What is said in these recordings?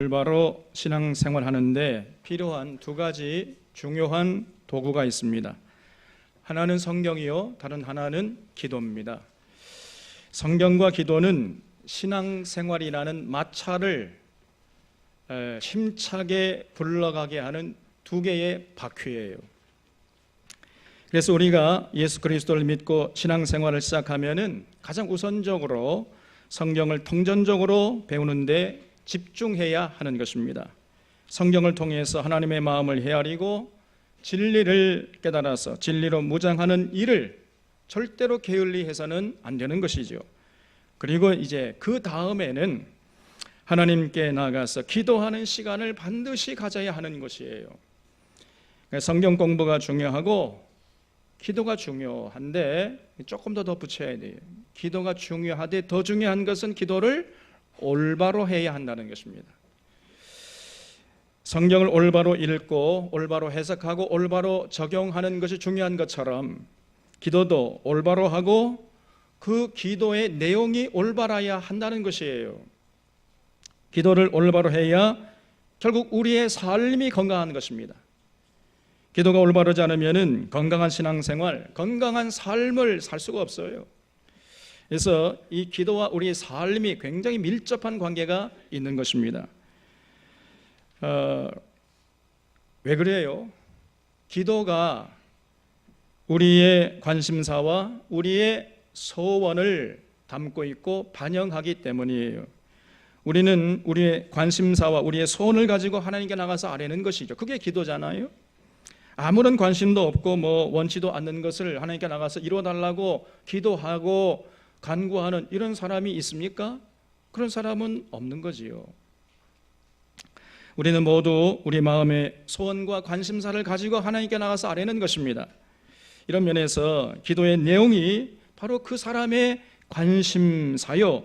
올바로 신앙생활하는데 필요한 두 가지 중요한 도구가 있습니다. 하나는 성경이요, 다른 하나는 기도입니다. 성경과 기도는 신앙생활이라는 마차를 힘차게 굴러가게 하는 두 개의 바퀴예요. 그래서 우리가 예수 그리스도를 믿고 신앙생활을 시작하면은 가장 우선적으로 성경을 통전적으로 배우는데 집중해야 하는 것입니다. 성경을 통해서 하나님의 마음을 헤아리고 진리를 깨달아서 진리로 무장하는 일을 절대로 게을리 해서는 안 되는 것이죠. 그리고 이제 그 다음에는 하나님께 나가서 기도하는 시간을 반드시 가져야 하는 것이에요. 성경 공부가 중요하고 기도가 중요한데 조금 더 붙여야 돼요. 기도가 중요하되 더 중요한 것은 기도를 올바로 해야 한다는 것입니다. 성경을 올바로 읽고 올바로 해석하고 올바로 적용하는 것이 중요한 것처럼 기도도 올바로 하고 그 기도의 내용이 올바라야 한다는 것이에요. 기도를 올바로 해야 결국 우리의 삶이 건강한 것입니다. 기도가 올바르지 않으면 건강한 신앙생활, 건강한 삶을 살 수가 없어요. 그래서 이 기도와 우리의 삶이 굉장히 밀접한 관계가 있는 것입니다. 왜 그래요? 기도가 우리의 관심사와 우리의 소원을 담고 있고 반영하기 때문이에요. 우리는 우리의 관심사와 우리의 소원을 가지고 하나님께 나가서 아뢰는 것이죠. 그게 기도잖아요. 아무런 관심도 없고 원치도 않는 것을 하나님께 나가서 이루어달라고 기도하고 간구하는 이런 사람이 있습니까? 그런 사람은 없는 거지요. 우리는 모두 우리 마음의 소원과 관심사를 가지고 하나님께 나가서 아뢰는 것입니다. 이런 면에서 기도의 내용이 바로 그 사람의 관심사요,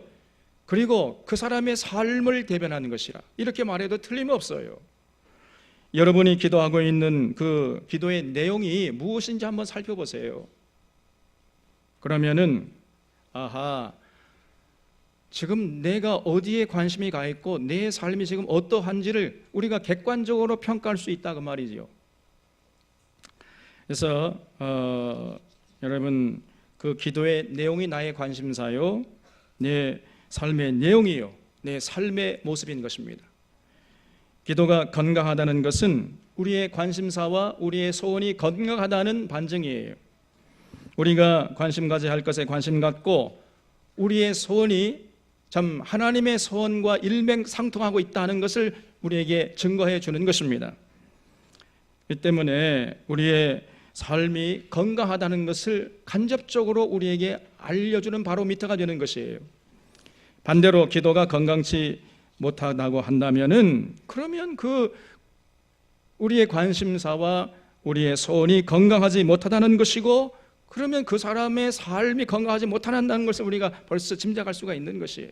그리고 그 사람의 삶을 대변하는 것이라 이렇게 말해도 틀림없어요. 여러분이 기도하고 있는 그 기도의 내용이 무엇인지 한번 살펴보세요. 그러면은 지금 내가 어디에 관심이 가 있고 내 삶이 지금 어떠한지를 우리가 객관적으로 평가할 수 있다 그 말이죠. 그래서 여러분 그 기도의 내용이 나의 관심사요, 내 삶의 내용이요, 내 삶의 모습인 것입니다. 기도가 건강하다는 것은 우리의 관심사와 우리의 소원이 건강하다는 반증이에요. 우리가 관심 가져야 할 것에 관심 갖고 우리의 소원이 참 하나님의 소원과 일맥상통하고 있다는 것을 우리에게 증거해 주는 것입니다. 이 때문에 우리의 삶이 건강하다는 것을 간접적으로 우리에게 알려주는 바로미터가 되는 것이에요. 반대로 기도가 건강치 못하다고 한다면은 그러면 그 우리의 관심사와 우리의 소원이 건강하지 못하다는 것이고, 그러면 그 사람의 삶이 건강하지 못한다는 것을 우리가 벌써 짐작할 수가 있는 것이에요.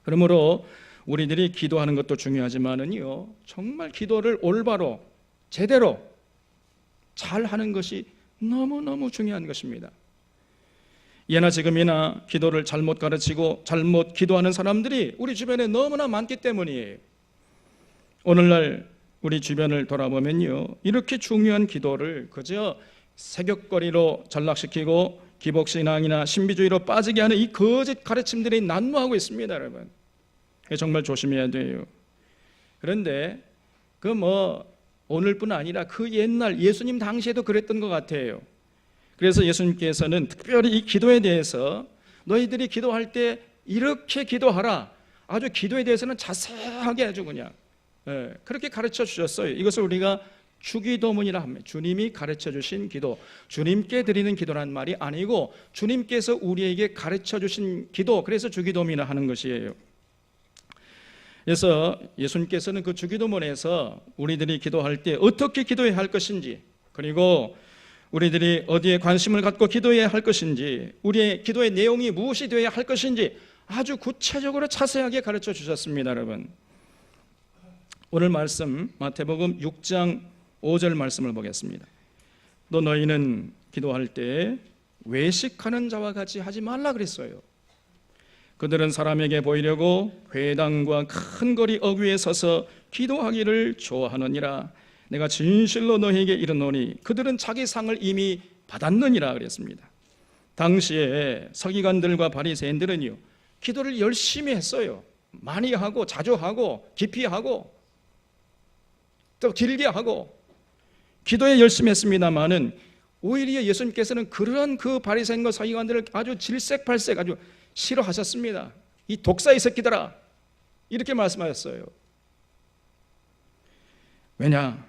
그러므로 우리들이 기도하는 것도 중요하지만은요, 정말 기도를 올바로 제대로 잘 하는 것이 너무너무 중요한 것입니다. 예나 지금이나 기도를 잘못 가르치고 잘못 기도하는 사람들이 우리 주변에 너무나 많기 때문이에요. 오늘날 우리 주변을 돌아보면요, 이렇게 중요한 기도를 그저 세격거리로 전락시키고 기복신앙이나 신비주의로 빠지게 하는 이 거짓 가르침들이 난무하고 있습니다, 여러분. 정말 조심해야 돼요. 그런데 오늘뿐 아니라 그 옛날 예수님 당시에도 그랬던 것 같아요. 그래서 예수님께서는 특별히 이 기도에 대해서 너희들이 기도할 때 이렇게 기도하라, 아주 기도에 대해서는 자세하게 아주 그냥 그렇게 가르쳐 주셨어요. 이것을 우리가 주기도문이라 합니다. 주님이 가르쳐 주신 기도, 주님께 드리는 기도라는 말이 아니고 주님께서 우리에게 가르쳐 주신 기도, 그래서 주기도문이라 하는 것이에요. 그래서 예수님께서는 그 주기도문에서 우리들이 기도할 때 어떻게 기도해야 할 것인지, 그리고 우리들이 어디에 관심을 갖고 기도해야 할 것인지, 우리의 기도의 내용이 무엇이 되어야 할 것인지 아주 구체적으로 자세하게 가르쳐 주셨습니다, 여러분. 오늘 말씀 마태복음 6장 5절 말씀을 보겠습니다. 또 너희는 기도할 때 외식하는 자와 같이 하지 말라 그랬어요. 그들은 사람에게 보이려고 회당과 큰 거리 어귀에 서서 기도하기를 좋아하느니라. 내가 진실로 너희에게 이르노니 그들은 자기 상을 이미 받았느니라 그랬습니다. 당시에 서기관들과 바리새인들은요, 기도를 열심히 했어요. 많이 하고 자주 하고 깊이 하고 또 길게 하고 기도에 열심히 했습니다마는 오히려 예수님께서는 그런 그 바리새인과 서기관들을 아주 질색팔색 아주 싫어하셨습니다. 이 독사의 새끼들아, 이렇게 말씀하셨어요. 왜냐?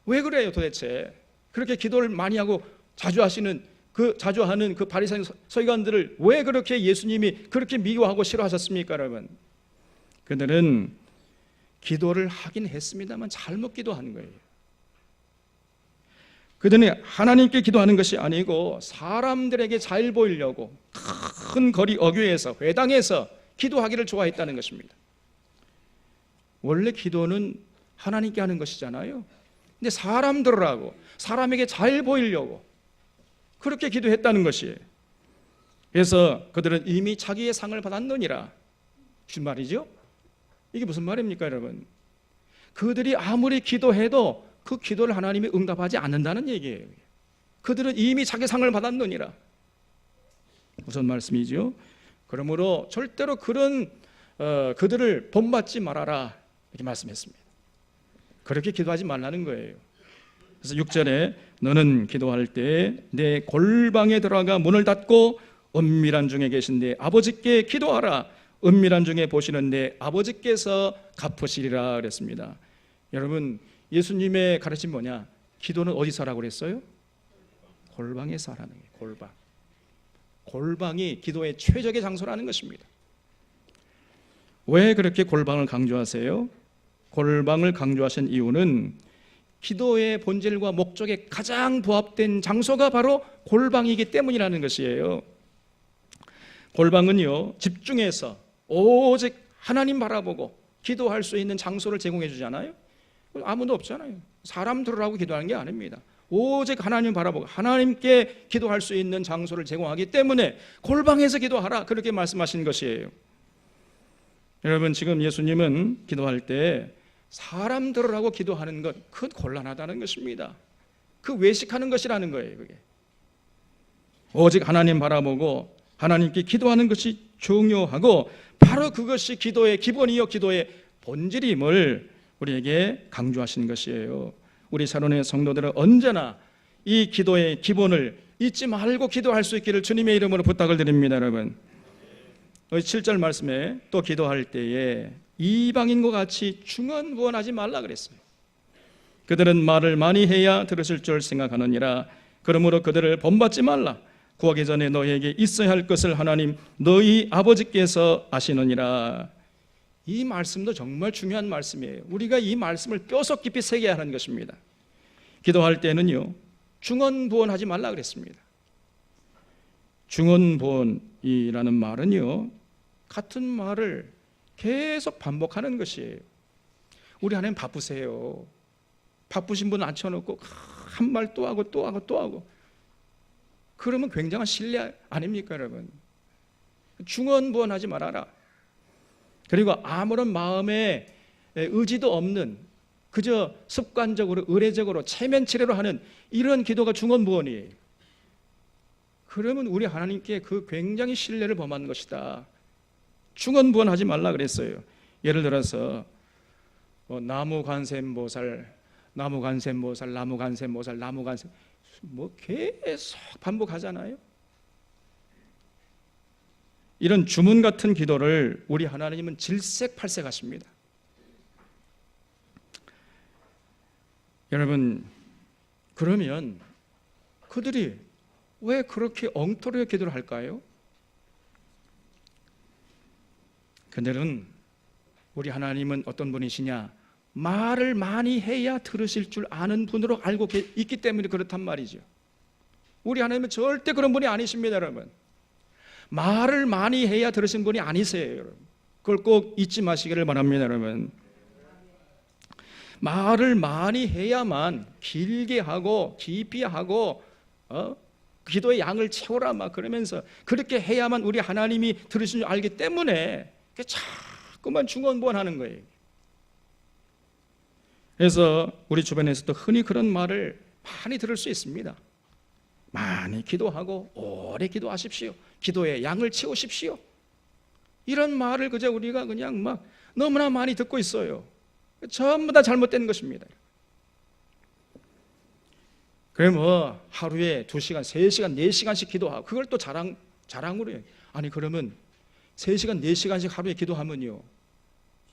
왜 그래요 도대체? 그렇게 기도를 많이 하고 자주 하는 그 바리새인 서기관들을 왜 그렇게 예수님이 그렇게 미워하고 싫어하셨습니까, 여러분? 그들은 기도를 하긴 했습니다만 잘못 기도하는 거예요. 그들은 하나님께 기도하는 것이 아니고 사람들에게 잘 보이려고 큰 거리 어귀에서 회당에서 기도하기를 좋아했다는 것입니다. 원래 기도는 하나님께 하는 것이잖아요. 근데 사람들하고 사람에게 잘 보이려고 그렇게 기도했다는 것이에요. 그래서 그들은 이미 자기의 상을 받았느니라. 무슨 말이죠? 이게 무슨 말입니까, 여러분? 그들이 아무리 기도해도 그 기도를 하나님이 응답하지 않는다는 얘기예요. 그들은 이미 자기 상을 받았느니라. 무슨 말씀이죠? 그러므로 절대로 그런 그들을 본받지 말아라, 이렇게 말씀했습니다. 그렇게 기도하지 말라는 거예요. 그래서 6절에 너는 기도할 때 내 골방에 들어가 문을 닫고 은밀한 중에 계신 내 아버지께 기도하라. 은밀한 중에 보시는 내 아버지께서 갚으시리라 그랬습니다. 여러분, 예수님의 가르침 뭐냐? 기도는 어디서 하라고 그랬어요? 골방에서 하라는 거예요. 골방. 골방이 기도의 최적의 장소라는 것입니다. 왜 그렇게 골방을 강조하세요? 골방을 강조하신 이유는 기도의 본질과 목적에 가장 부합된 장소가 바로 골방이기 때문이라는 것이에요. 골방은요, 집중해서 오직 하나님 바라보고 기도할 수 있는 장소를 제공해 주잖아요. 아무도 없잖아요. 사람들하고 기도하는 게 아닙니다. 오직 하나님 바라보고 하나님께 기도할 수 있는 장소를 제공하기 때문에 골방에서 기도하라, 그렇게 말씀하신 것이에요. 여러분, 지금 예수님은 기도할 때 사람들하고 기도하는 것, 그건 곤란하다는 것입니다. 그 외식하는 것이라는 거예요. 그게 오직 하나님 바라보고 하나님께 기도하는 것이 중요하고 바로 그것이 기도의 기본이요 기도의 본질임을 우리에게 강조하시는 것이에요. 우리 사론의 성도들은 언제나 이 기도의 기본을 잊지 말고 기도할 수 있기를 주님의 이름으로 부탁을 드립니다. 여러분, 7절 말씀에 또 기도할 때에 이방인과 같이 중언부언하지 말라 그랬어요. 그들은 말을 많이 해야 들으실 줄 생각하느니라. 그러므로 그들을 본받지 말라. 구하기 전에 너희에게 있어야 할 것을 하나님 너희 아버지께서 아시느니라. 이 말씀도 정말 중요한 말씀이에요. 우리가 이 말씀을 뼈속 깊이 새겨야 하는 것입니다. 기도할 때는요, 중언부언하지 말라 그랬습니다. 중언부언이라는 말은요, 같은 말을 계속 반복하는 것이에요. 우리 하나님 바쁘세요. 바쁘신 분 앉혀놓고 한 말 또 하고 또 하고 또 하고, 그러면 굉장한 신뢰 아닙니까, 여러분? 중언부언하지 말아라. 그리고 아무런 마음에 의지도 없는, 그저 습관적으로 의례적으로 체면치레로 하는 이런 기도가 중언부언이에요. 그러면 우리 하나님께 그 굉장히 신뢰를 범하는 것이다. 중언부언하지 말라 그랬어요. 예를 들어서 나무관세음보살, 나무관세음보살, 나무관세음보살, 나무관세, 계속 반복하잖아요. 이런 주문 같은 기도를 우리 하나님은 질색팔색하십니다. 여러분, 그러면 그들이 왜 그렇게 엉터리에 기도를 할까요? 그들은, 우리 하나님은 어떤 분이시냐? 말을 많이 해야 들으실 줄 아는 분으로 알고 있기 때문에 그렇단 말이죠. 우리 하나님은 절대 그런 분이 아니십니다, 여러분. 말을 많이 해야 들으신 분이 아니세요, 여러분. 그걸 꼭 잊지 마시기를 바랍니다, 여러분. 말을 많이 해야만, 길게 하고 깊이 하고 기도의 양을 채워라 막 그러면서 그렇게 해야만 우리 하나님이 들으신 줄 알기 때문에 자꾸만 중언부언하는 거예요. 그래서 우리 주변에서도 흔히 그런 말을 많이 들을 수 있습니다. 많이 기도하고 오래 기도하십시오. 기도의 양을 채우십시오. 이런 말을 그저 우리가 그냥 막 너무나 많이 듣고 있어요. 전부 다 잘못된 것입니다. 그럼 뭐 하루에 2시간, 3시간, 4시간씩 기도하고 그걸 또 자랑으로 해요. 아니 그러면 3시간, 4시간씩 하루에 기도하면요,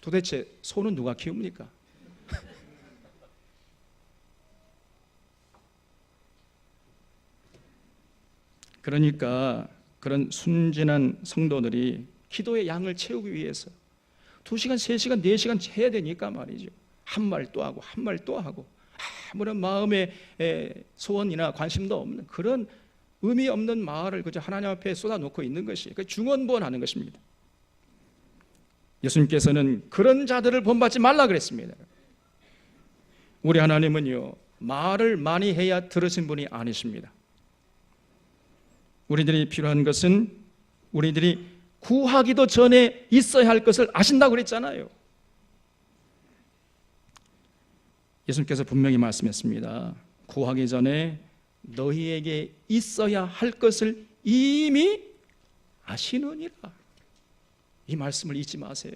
도대체 소는 누가 키웁니까? 그러니까 그런 순진한 성도들이 기도의 양을 채우기 위해서 2시간, 3시간, 4시간 해야 되니까 말이죠. 한 말 또 하고 한 말 또 하고 아무런 마음의 소원이나 관심도 없는 그런 의미 없는 말을 그저 하나님 앞에 쏟아놓고 있는 것이 중언부언하는 것입니다. 예수님께서는 그런 자들을 본받지 말라 그랬습니다. 우리 하나님은요, 말을 많이 해야 들으신 분이 아니십니다. 우리들이 필요한 것은 우리들이 구하기도 전에 있어야 할 것을 아신다고 그랬잖아요. 예수님께서 분명히 말씀했습니다. 구하기 전에 너희에게 있어야 할 것을 이미 아시느니라. 이 말씀을 잊지 마세요.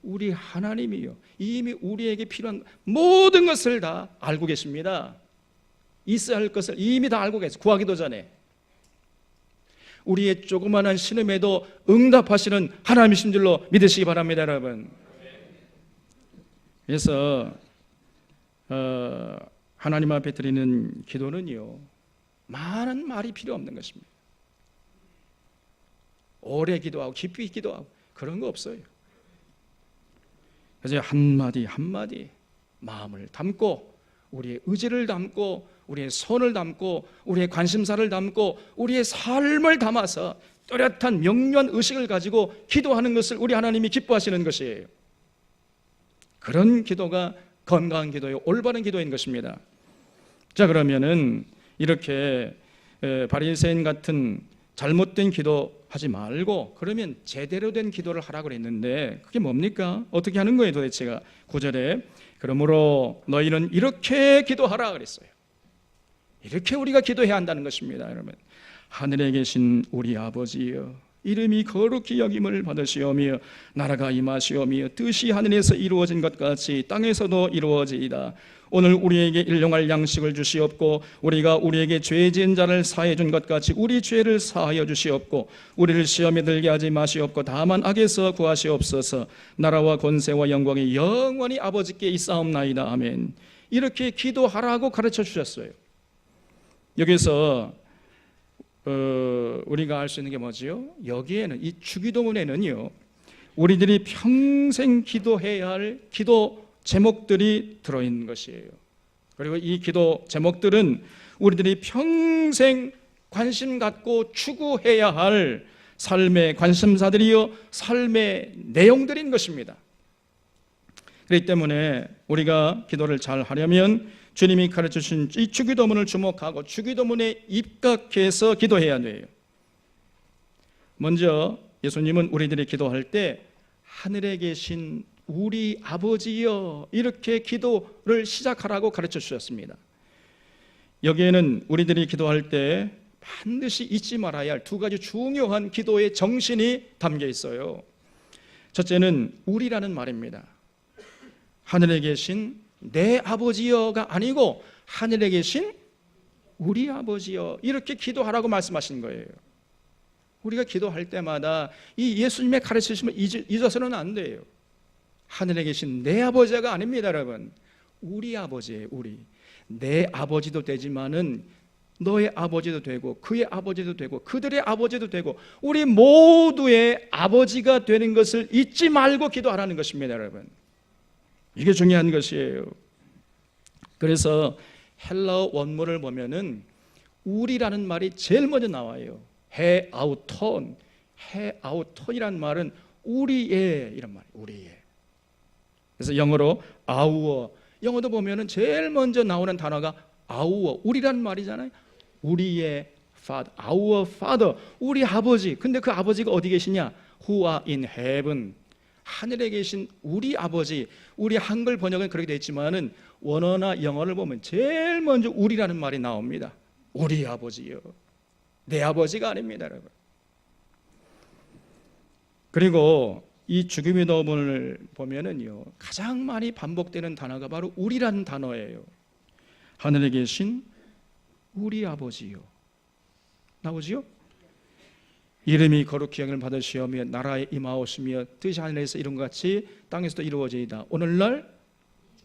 우리 하나님이요, 이미 우리에게 필요한 모든 것을 다 알고 계십니다. 있어야 할 것을 이미 다 알고 계세요. 구하기도 전에. 우리의 조그마한 신음에도 응답하시는 하나님이신 줄로 믿으시기 바랍니다, 여러분. 그래서 하나님 앞에 드리는 기도는요, 많은 말이 필요 없는 것입니다. 오래 기도하고 깊이 기도하고 그런 거 없어요. 그래서 한마디 한마디 마음을 담고 우리의 의지를 담고 우리의 손을 담고 우리의 관심사를 담고 우리의 삶을 담아서 뚜렷한 명료한 의식을 가지고 기도하는 것을 우리 하나님이 기뻐하시는 것이에요. 그런 기도가 건강한 기도요, 올바른 기도인 것입니다. 자, 그러면은 이렇게 바리새인 같은 잘못된 기도 하지 말고 그러면 제대로 된 기도를 하라고 그랬는데 그게 뭡니까? 어떻게 하는 거예요 도대체가? 9절에 그러므로 너희는 이렇게 기도하라 그랬어요. 이렇게 우리가 기도해야 한다는 것입니다. 여러분, 하늘에 계신 우리 아버지여, 이름이 거룩히 여김을 받으시오며 나라가 임하시오며 뜻이 하늘에서 이루어진 것 같이 땅에서도 이루어지이다. 오늘 우리에게 일용할 양식을 주시옵고 우리가 우리에게 죄 지은 자를 사해 준 것 같이 우리 죄를 사하여 주시옵고 우리를 시험에 들게 하지 마시옵고 다만 악에서 구하시옵소서. 나라와 권세와 영광이 영원히 아버지께 있사옵나이다. 아멘. 이렇게 기도하라고 가르쳐 주셨어요. 여기서 우리가 알 수 있는 게 뭐지요? 여기에는 이 주기도문에는요, 우리들이 평생 기도해야 할 기도 제목들이 들어있는 것이에요. 그리고 이 기도 제목들은 우리들이 평생 관심 갖고 추구해야 할 삶의 관심사들이요, 삶의 내용들인 것입니다. 그렇기 때문에 우리가 기도를 잘 하려면 주님이 가르쳐주신 이 주기도문을 주목하고 주기도문에 입각해서 기도해야 돼요. 먼저 예수님은 우리들이 기도할 때 하늘에 계신 우리 아버지여 이렇게 기도를 시작하라고 가르쳐 주셨습니다. 여기에는 우리들이 기도할 때 반드시 잊지 말아야 할 2가지 중요한 기도의 정신이 담겨 있어요. 첫째는 우리라는 말입니다. 하늘에 계신 내 아버지여가 아니고 하늘에 계신 우리 아버지여 이렇게 기도하라고 말씀하신 거예요. 우리가 기도할 때마다 이 예수님의 가르치심을 잊어서는 안 돼요. 하늘에 계신 내 아버지가 아닙니다, 여러분. 우리 아버지예요. 우리. 내 아버지도 되지만은 너의 아버지도 되고 그의 아버지도 되고 그들의 아버지도 되고 우리 모두의 아버지가 되는 것을 잊지 말고 기도하라는 것입니다, 여러분. 이게 중요한 것이에요. 그래서 헬라어 원문을 보면은 우리라는 말이 제일 먼저 나와요. 헤아우톤. 헤아우톤이란 말은 우리의 이런 말이에요. 우리의. 그래서 영어로 our. 영어도 보면은 제일 먼저 나오는 단어가 our. 우리라는 말이잖아요. 우리의 Father, our Father, 우리 아버지. 근데 그 아버지가 어디 계시냐? Who are in heaven, 하늘에 계신 우리 아버지. 우리 한글 번역은 그렇게 되어 있지만은 원어나 영어를 보면 제일 먼저 우리라는 말이 나옵니다. 우리 아버지요, 내 아버지가 아닙니다, 여러분. 그리고 이 죽음의 도문을 보면은요, 가장 많이 반복되는 단어가 바로 우리라는 단어예요. 하늘에 계신 우리 아버지요, 나오지요? 이름이 거룩히 여김을 받으시오며 나라에 임하오시며 뜻이 하늘에서 이룬 것 같이 땅에서도 이루어지이다. 오늘날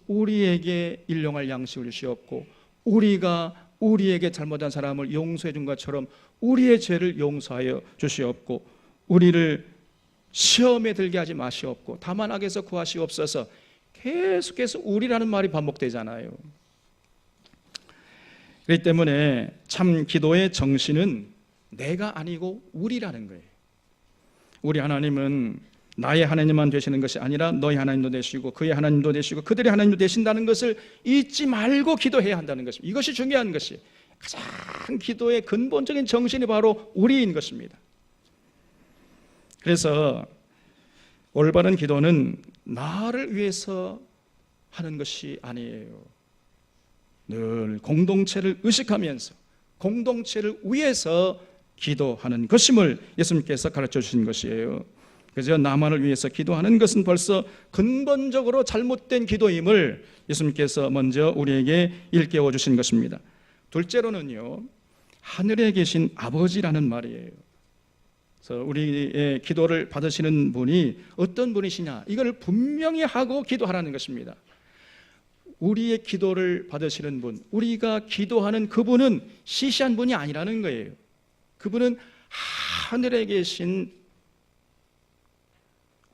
우리에게 일용할 양식을 주시옵고 우리가 우리에게 잘못한 사람을 용서해 준 것처럼 우리의 죄를 용서하여 주시옵고 우리를 시험에 들게 하지 마시옵고 다만 악에서 구하시옵소서. 계속해서 우리라는 말이 반복되잖아요. 그렇기 때문에 참 기도의 정신은 내가 아니고 우리라는 거예요. 우리 하나님은 나의 하나님만 되시는 것이 아니라 너희 하나님도 되시고 그의 하나님도 되시고 그들의 하나님도 되신다는 것을 잊지 말고 기도해야 한다는 것입니다. 이것이 중요한 것이, 가장 기도의 근본적인 정신이 바로 우리인 것입니다. 그래서 올바른 기도는 나를 위해서 하는 것이 아니에요. 늘 공동체를 의식하면서 공동체를 위해서 기도하는 것임을 예수님께서 가르쳐 주신 것이에요. 그래서 나만을 위해서 기도하는 것은 벌써 근본적으로 잘못된 기도임을 예수님께서 먼저 우리에게 일깨워 주신 것입니다. 둘째로는요, 하늘에 계신 아버지라는 말이에요. 그래서 우리의 기도를 받으시는 분이 어떤 분이시냐, 이걸 분명히 하고 기도하라는 것입니다. 우리의 기도를 받으시는 분, 우리가 기도하는 그분은 시시한 분이 아니라는 거예요. 그분은 하늘에 계신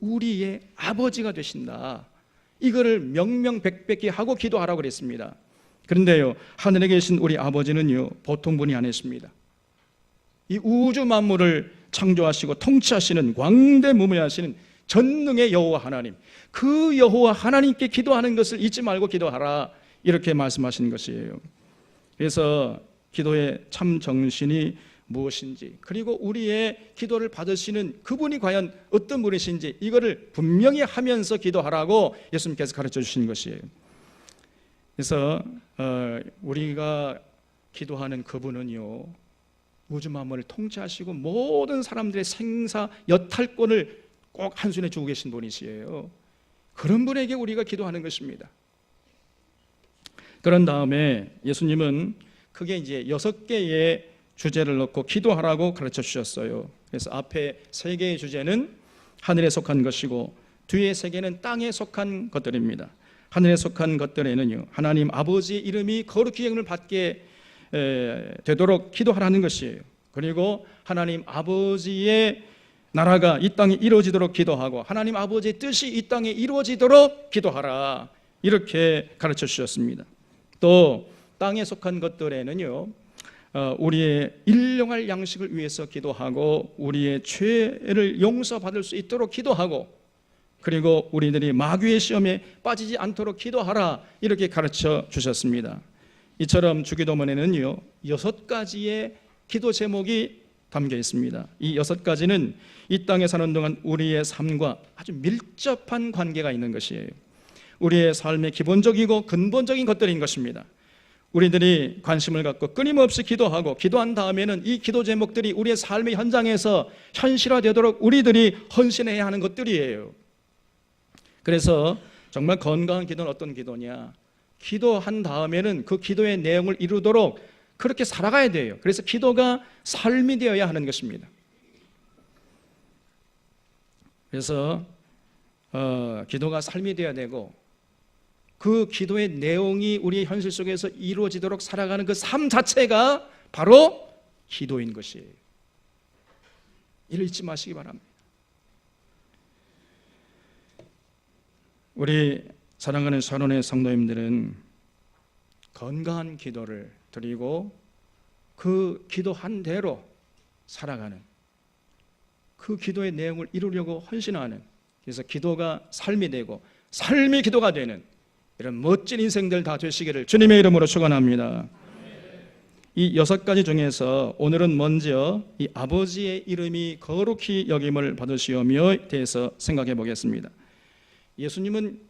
우리의 아버지가 되신다. 이거를 명명백백히 하고 기도하라고 그랬습니다. 그런데요, 하늘에 계신 우리 아버지는요, 보통 분이 아니십니다. 이 우주 만물을 창조하시고 통치하시는 광대무명하시는 전능의 여호와 하나님, 그 여호와 하나님께 기도하는 것을 잊지 말고 기도하라, 이렇게 말씀하시는 것이에요. 그래서 기도의 참 정신이 무엇인지, 그리고 우리의 기도를 받으시는 그분이 과연 어떤 분이신지, 이거를 분명히 하면서 기도하라고 예수님께서 가르쳐 주신 것이에요. 그래서 우리가 기도하는 그분은요, 우주 만물을 통치하시고 모든 사람들의 생사 여탈권을 꼭 한 손에 쥐고 계신 분이시에요. 그런 분에게 우리가 기도하는 것입니다. 그런 다음에 예수님은 크게 이제 6개의 주제를 넣고 기도하라고 가르쳐 주셨어요. 그래서 앞에 3개의 주제는 하늘에 속한 것이고 뒤에 3개는 땅에 속한 것들입니다. 하늘에 속한 것들에는요, 하나님 아버지의 이름이 거룩히 여김을 받게 되도록 기도하라는 것이에요. 그리고 하나님 아버지의 나라가 이 땅에 이루어지도록 기도하고 하나님 아버지의 뜻이 이 땅에 이루어지도록 기도하라, 이렇게 가르쳐 주셨습니다. 또 땅에 속한 것들에는요, 우리의 일용할 양식을 위해서 기도하고 우리의 죄를 용서받을 수 있도록 기도하고 그리고 우리들이 마귀의 시험에 빠지지 않도록 기도하라, 이렇게 가르쳐 주셨습니다. 이처럼 주기도문에는요 6가지의 기도 제목이 담겨 있습니다. 이 6가지는 이 땅에 사는 동안 우리의 삶과 아주 밀접한 관계가 있는 것이에요. 우리의 삶의 기본적이고 근본적인 것들인 것입니다. 우리들이 관심을 갖고 끊임없이 기도하고 기도한 다음에는 이 기도 제목들이 우리의 삶의 현장에서 현실화되도록 우리들이 헌신해야 하는 것들이에요. 그래서 정말 건강한 기도는 어떤 기도냐, 기도한 다음에는 그 기도의 내용을 이루도록 그렇게 살아가야 돼요. 그래서 기도가 삶이 되어야 하는 것입니다. 그래서 기도가 삶이 되어야 되고 그 기도의 내용이 우리의 현실 속에서 이루어지도록 살아가는 그 삶 자체가 바로 기도인 것이에요. 이를 잊지 마시기 바랍니다. 우리 사랑하는 선원의 성도님들은 건강한 기도를 드리고 그 기도한 대로 살아가는, 그 기도의 내용을 이루려고 헌신하는, 그래서 기도가 삶이 되고 삶이 기도가 되는 이런 멋진 인생들 다 되시기를 주님의 이름으로 축원합니다. 이 6가지 중에서 오늘은 먼저 이 아버지의 이름이 거룩히 여김을 받으시오며에 대해서 생각해 보겠습니다. 예수님은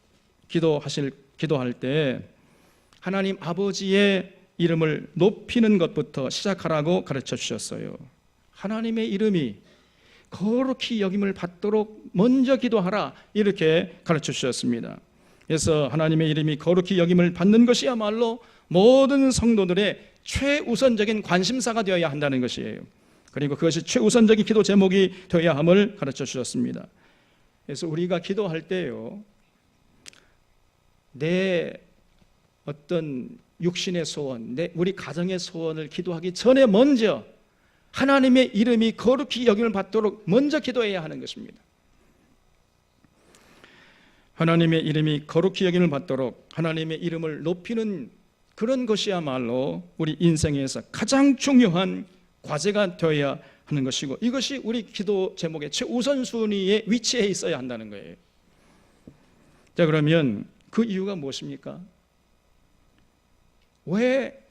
기도할 때 하나님 아버지의 이름을 높이는 것부터 시작하라고 가르쳐 주셨어요. 하나님의 이름이 거룩히 여김을 받도록 먼저 기도하라, 이렇게 가르쳐 주셨습니다. 그래서 하나님의 이름이 거룩히 여김을 받는 것이야말로 모든 성도들의 최우선적인 관심사가 되어야 한다는 것이에요. 그리고 그것이 최우선적인 기도 제목이 되어야 함을 가르쳐 주셨습니다. 그래서 우리가 기도할 때요, 내 어떤 육신의 소원, 우리 가정의 소원을 기도하기 전에 먼저 하나님의 이름이 거룩히 여김을 받도록 먼저 기도해야 하는 것입니다. 하나님의 이름이 거룩히 여김을 받도록 하나님의 이름을 높이는 그런 것이야말로 우리 인생에서 가장 중요한 과제가 되어야 하는 것이고, 이것이 우리 기도 제목의 최우선순위에 위치해 있어야 한다는 거예요. 자, 그러면 그 이유가 무엇입니까? 왜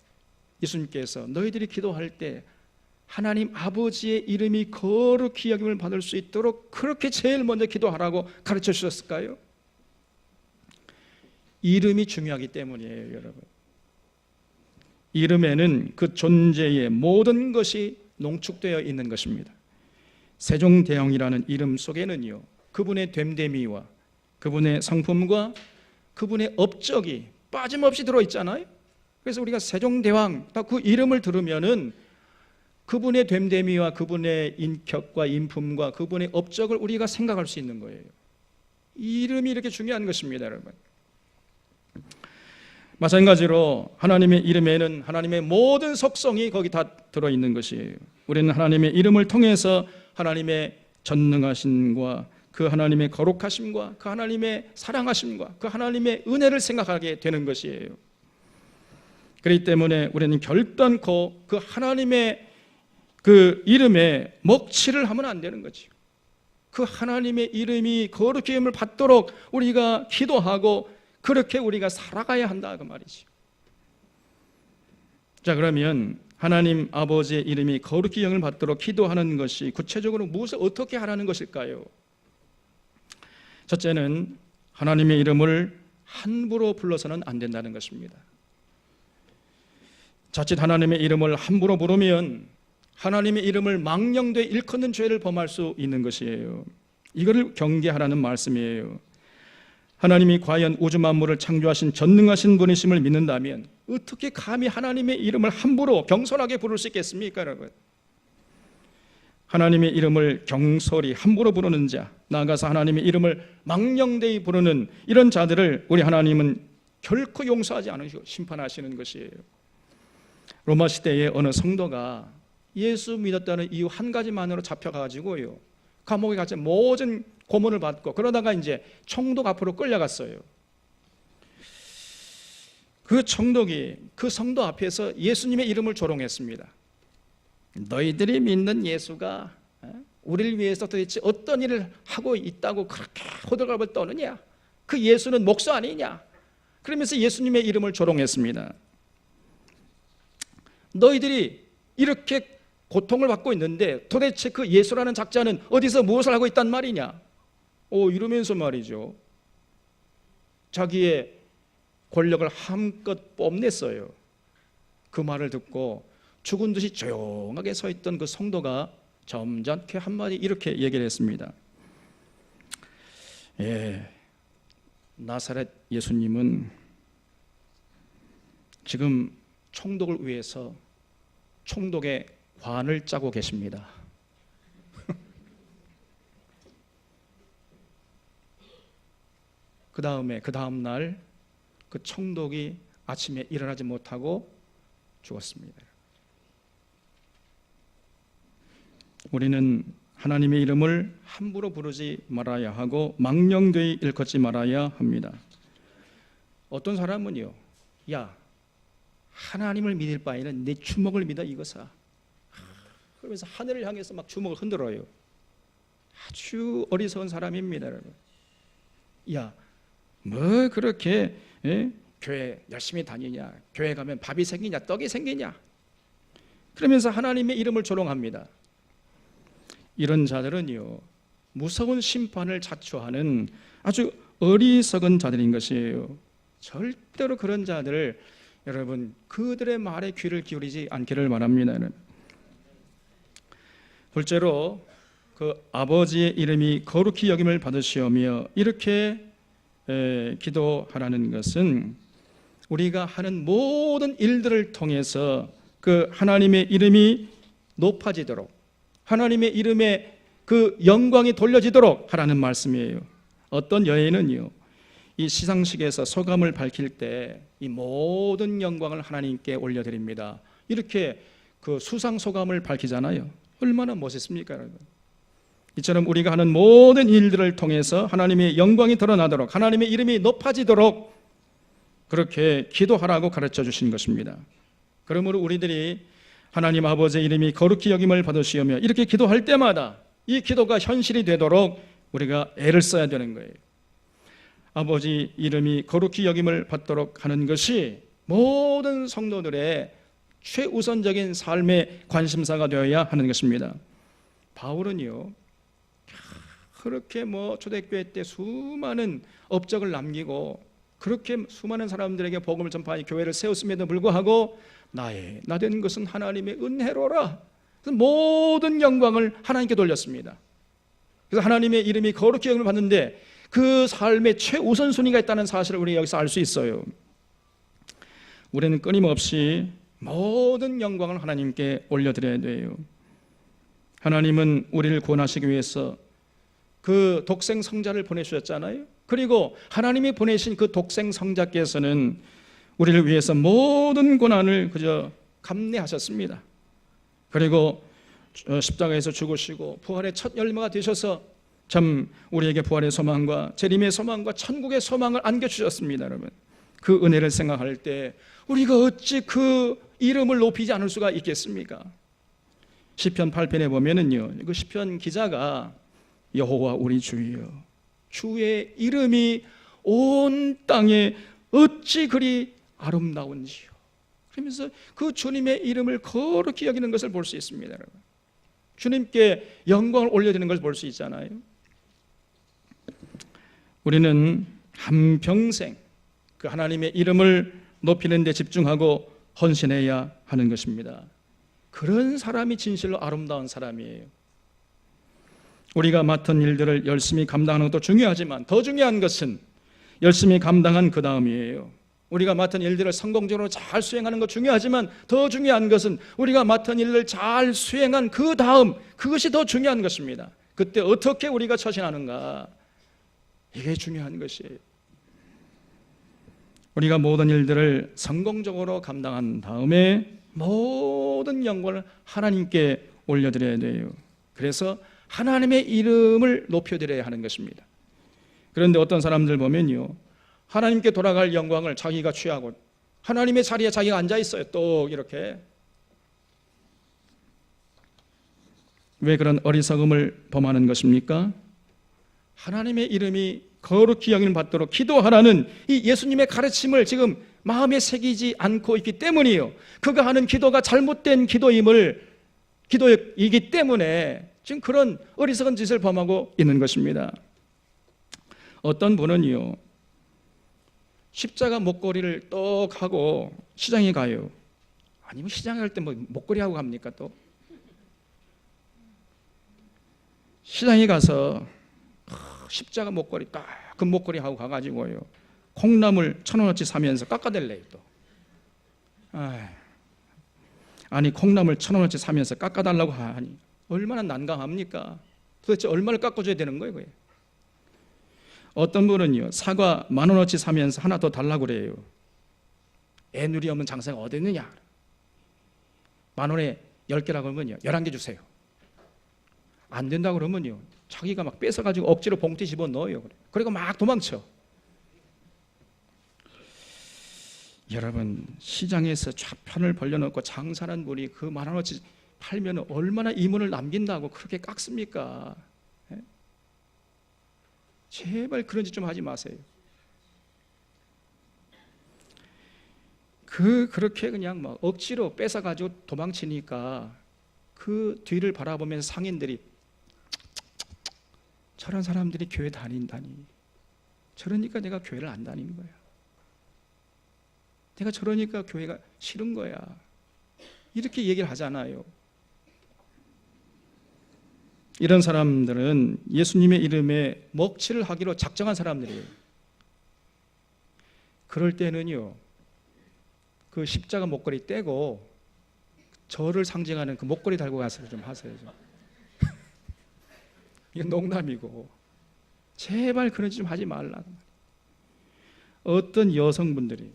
예수님께서 너희들이 기도할 때 하나님 아버지의 이름이 거룩히 여김을 받을 수 있도록 그렇게 제일 먼저 기도하라고 가르쳐 주셨을까요? 이름이 중요하기 때문이에요, 여러분. 이름에는 그 존재의 모든 것이 농축되어 있는 것입니다. 세종대왕이라는 이름 속에는요, 그분의 됨됨이와 그분의 성품과 그분의 업적이 빠짐없이 들어있잖아요. 그래서 우리가 세종대왕 딱 그 이름을 들으면은 그분의 됨됨이와 그분의 인격과 인품과 그분의 업적을 우리가 생각할 수 있는 거예요. 이름이 이렇게 중요한 것입니다, 여러분. 마찬가지로 하나님의 이름에는 하나님의 모든 속성이 거기 다 들어있는 것이에요. 우리는 하나님의 이름을 통해서 하나님의 전능하심과 그 하나님의 거룩하심과 그 하나님의 사랑하심과 그 하나님의 은혜를 생각하게 되는 것이에요. 그렇기 때문에 우리는 결단코 그 하나님의 그 이름에 먹칠을 하면 안 되는 거죠. 그 하나님의 이름이 거룩히 여김을 받도록 우리가 기도하고 그렇게 우리가 살아가야 한다, 그 말이죠. 자, 그러면 하나님 아버지의 이름이 거룩히 여김을 받도록 기도하는 것이 구체적으로 무엇을 어떻게 하라는 것일까요? 첫째는 하나님의 이름을 함부로 불러서는 안 된다는 것입니다. 자칫 하나님의 이름을 함부로 부르면 하나님의 이름을 망령되이 일컫는 죄를 범할 수 있는 것이에요. 이거를 경계하라는 말씀이에요. 하나님이 과연 우주 만물을 창조하신 전능하신 분이심을 믿는다면 어떻게 감히 하나님의 이름을 함부로 경솔하게 부를 수 있겠습니까, 여러분? 하나님의 이름을 경솔히 함부로 부르는 자, 나아가서 하나님의 이름을 망령되이 부르는 이런 자들을 우리 하나님은 결코 용서하지 않으시고 심판하시는 것이에요. 로마 시대의 어느 성도가 예수 믿었다는 이유 한 가지만으로 잡혀가지고요, 감옥에 갇혀 모든 고문을 받고 그러다가 이제 총독 앞으로 끌려갔어요. 그 총독이 그 성도 앞에서 예수님의 이름을 조롱했습니다. 너희들이 믿는 예수가 우리를 위해서 도대체 어떤 일을 하고 있다고 그렇게 호들갑을 떠느냐? 그 예수는 목수 아니냐? 그러면서 예수님의 이름을 조롱했습니다. 너희들이 이렇게 고통을 받고 있는데 도대체 그 예수라는 작자는 어디서 무엇을 하고 있단 말이냐? 이러면서 말이죠, 자기의 권력을 한껏 뽐냈어요. 그 말을 듣고 죽은 듯이 조용하게 서 있던 그 성도가 점잖게 한마디 이렇게 얘기를 했습니다. 나사렛 예수님은 지금 총독을 위해서 총독의 관을 짜고 계십니다. 그 다음 날 그 총독이 아침에 일어나지 못하고 죽었습니다. 우리는 하나님의 이름을 함부로 부르지 말아야 하고 망령되이 일컫지 말아야 합니다. 어떤 사람은요, 야, 하나님을 믿을 바에는 내 주먹을 믿어 이거사, 그러면서 하늘을 향해서 막 주먹을 흔들어요. 아주 어리석은 사람입니다, 여러분. 야, 뭐 그렇게 교회 열심히 다니냐? 교회 가면 밥이 생기냐? 떡이 생기냐? 그러면서 하나님의 이름을 조롱합니다. 이런 자들은요, 무서운 심판을 자초하는 아주 어리석은 자들인 것이에요. 절대로 그런 자들을 여러분 그들의 말에 귀를 기울이지 않기를 바랍니다. 둘째로 그 아버지의 이름이 거룩히 여김을 받으시오며 이렇게 기도하라는 것은 우리가 하는 모든 일들을 통해서 그 하나님의 이름이 높아지도록 하나님의 이름에 그 영광이 돌려지도록 하라는 말씀이에요. 어떤 여인은요, 이 시상식에서 소감을 밝힐 때 이 모든 영광을 하나님께 올려드립니다. 이렇게 그 수상 소감을 밝히잖아요. 얼마나 멋있습니까, 여러분? 이처럼 우리가 하는 모든 일들을 통해서 하나님의 영광이 드러나도록 하나님의 이름이 높아지도록 그렇게 기도하라고 가르쳐 주신 것입니다. 그러므로 우리들이 하나님 아버지의 이름이 거룩히 여김을 받으시오며 이렇게 기도할 때마다 이 기도가 현실이 되도록 우리가 애를 써야 되는 거예요. 아버지 이름이 거룩히 여김을 받도록 하는 것이 모든 성도들의 최우선적인 삶의 관심사가 되어야 하는 것입니다. 바울은요, 그렇게 초대교회 때 수많은 업적을 남기고 그렇게 수많은 사람들에게 복음을 전파하여 교회를 세웠음에도 불구하고 나 된 것은 하나님의 은혜로라. 그래서 모든 영광을 하나님께 돌렸습니다. 그래서 하나님의 이름이 거룩히 여김을 받는데 그 삶의 최우선순위가 있다는 사실을 우리 여기서 알 수 있어요. 우리는 끊임없이 모든 영광을 하나님께 올려드려야 돼요. 하나님은 우리를 구원하시기 위해서 그 독생 성자를 보내주셨잖아요. 그리고 하나님이 보내신 그 독생 성자께서는 우리를 위해서 모든 고난을 그저 감내하셨습니다. 그리고 십자가에서 죽으시고 부활의 첫 열매가 되셔서 참 우리에게 부활의 소망과 재림의 소망과 천국의 소망을 안겨주셨습니다. 여러분, 그 은혜를 생각할 때 우리가 어찌 그 이름을 높이지 않을 수가 있겠습니까? 시편 8편에 보면은요, 그 시편 기자가 여호와 우리 주여, 주의 이름이 온 땅에 어찌 그리 아름다운지요. 그러면서 그 주님의 이름을 거룩히 여기는 것을 볼 수 있습니다. 여러분, 주님께 영광을 올려드리는 것을 볼 수 있잖아요. 우리는 한평생 그 하나님의 이름을 높이는 데 집중하고 헌신해야 하는 것입니다. 그런 사람이 진실로 아름다운 사람이에요. 우리가 맡은 일들을 열심히 감당하는 것도 중요하지만 더 중요한 것은 열심히 감당한 그 다음이에요. 우리가 맡은 일들을 성공적으로 잘 수행하는 것 중요하지만 더 중요한 것은 우리가 맡은 일을 잘 수행한 그 다음, 그것이 더 중요한 것입니다. 그때 어떻게 우리가 처신하는가, 이게 중요한 것이에요. 우리가 모든 일들을 성공적으로 감당한 다음에 모든 영광을 하나님께 올려드려야 돼요. 그래서 하나님의 이름을 높여드려야 하는 것입니다. 그런데 어떤 사람들 보면요, 하나님께 돌아갈 영광을 자기가 취하고 하나님의 자리에 자기가 앉아 있어요. 또 이렇게. 왜 그런 어리석음을 범하는 것입니까? 하나님의 이름이 거룩히 여김을 받도록 기도하라는 이 예수님의 가르침을 지금 마음에 새기지 않고 있기 때문이에요. 그가 하는 기도가 잘못된 기도이기 때문에 지금 그런 어리석은 짓을 범하고 있는 것입니다. 어떤 분은요, 십자가 목걸이를 떡 하고 시장에 가요. 아니면 시장에 갈 때 목걸이 하고 갑니까? 또 시장에 가서 십자가 목걸이 딱 금목걸이 하고 가가지고요, 콩나물 1,000원어치 사면서 깎아댈래요. 또 아니 콩나물 1,000원어치 사면서 깎아달라고 하니 얼마나 난감합니까? 도대체 얼마를 깎아줘야 되는 거예요? 그게? 어떤 분은요, 사과 10,000원어치 사면서 하나 더 달라고 그래요. 애 누리 없는 장사가 어디 있느냐? 10,000원에 10개라고 그러면요, 11개 주세요. 안 된다고 그러면요, 자기가 막 뺏어가지고 억지로 봉투에 집어넣어요. 그리고 막 도망쳐. 여러분, 시장에서 좌편을 벌려놓고 장사하는 분이 그 10,000원어치 팔면 얼마나 이문을 남긴다고 그렇게 깎습니까? 제발 그런 짓 좀 하지 마세요. 그렇게 그냥 막 억지로 뺏어가지고 도망치니까 그 뒤를 바라보면서 상인들이 저런 사람들이 교회 다닌다니, 저러니까 내가 교회를 안 다니는 거야, 내가 저러니까 교회가 싫은 거야, 이렇게 얘기를 하잖아요. 이런 사람들은 예수님의 이름에 먹칠을 하기로 작정한 사람들이에요. 그럴 때는요, 그 십자가 목걸이 떼고 저를 상징하는 그 목걸이 달고 가서 좀 하세요. 좀. 이건 농담이고, 제발 그런 짓 좀 하지 말라. 어떤 여성분들이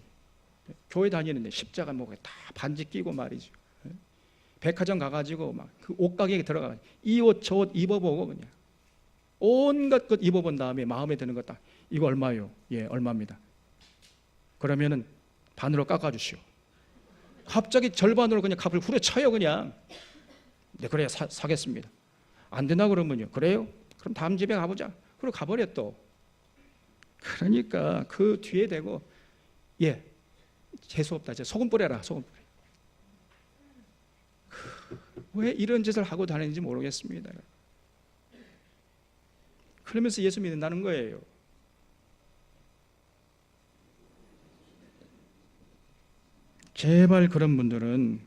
교회 다니는데 십자가 목에 다 반지 끼고 말이죠, 백화점 가가지고 막 그 옷가게에 들어가 이 옷 저 옷 입어보고 그냥 온갖 것 입어본 다음에 마음에 드는 것 딱, 이거 얼마요? 예, 얼마입니다. 그러면은 반으로 깎아주시오. 갑자기 절반으로 그냥 값을 후려쳐요. 그냥 네, 그래야 사겠습니다. 안 된다 그러면요, 그래요? 그럼 다음 집에 가보자. 그리고 가버려 또. 그러니까 그 뒤에 대고, 예, 재수 없다, 이제 소금 뿌려라, 소금 뿌려. 왜 이런 짓을 하고 다니는지 모르겠습니다. 그러면서 예수 믿는다는 거예요. 제발 그런 분들은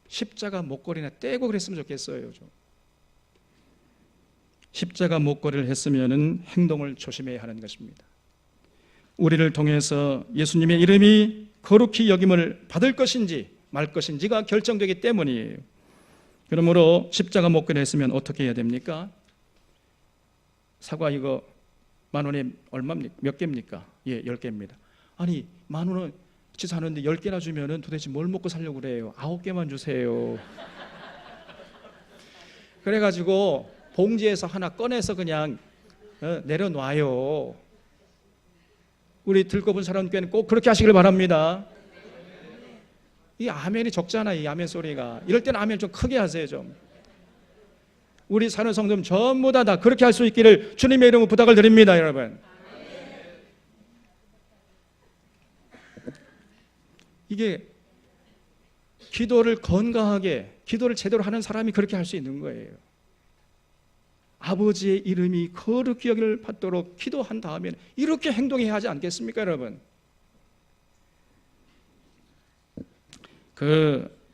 십자가 목걸이나 떼고 그랬으면 좋겠어요. 좀. 십자가 목걸이를 했으면 행동을 조심해야 하는 것입니다. 우리를 통해서 예수님의 이름이 거룩히 여김을 받을 것인지 말 것인지가 결정되기 때문이에요. 그러므로 십자가 목걸이를 했으면 어떻게 해야 됩니까? 사과 이거 10,000원에 얼마입니까? 몇 개입니까? 예, 10개입니다. 아니 10,000원어치 사는데 10개나 주면은 도대체 뭘 먹고 살려고 그래요? 9개만 주세요. 그래가지고 봉지에서 하나 꺼내서 그냥 내려놔요. 우리 들고 본 사람께는 꼭 그렇게 하시길 바랍니다. 이 아멘이 적잖아요, 이 아멘 소리가. 이럴 때는 아멘 좀 크게 하세요. 좀. 우리 사는 성도님 전부 다 그렇게 할 수 있기를 주님의 이름으로 부탁을 드립니다, 여러분. 이게 기도를 건강하게, 기도를 제대로 하는 사람이 그렇게 할 수 있는 거예요. 아버지의 이름이 거룩히 여기를 받도록 기도한 다음에 이렇게 행동해야 하지 않겠습니까, 여러분?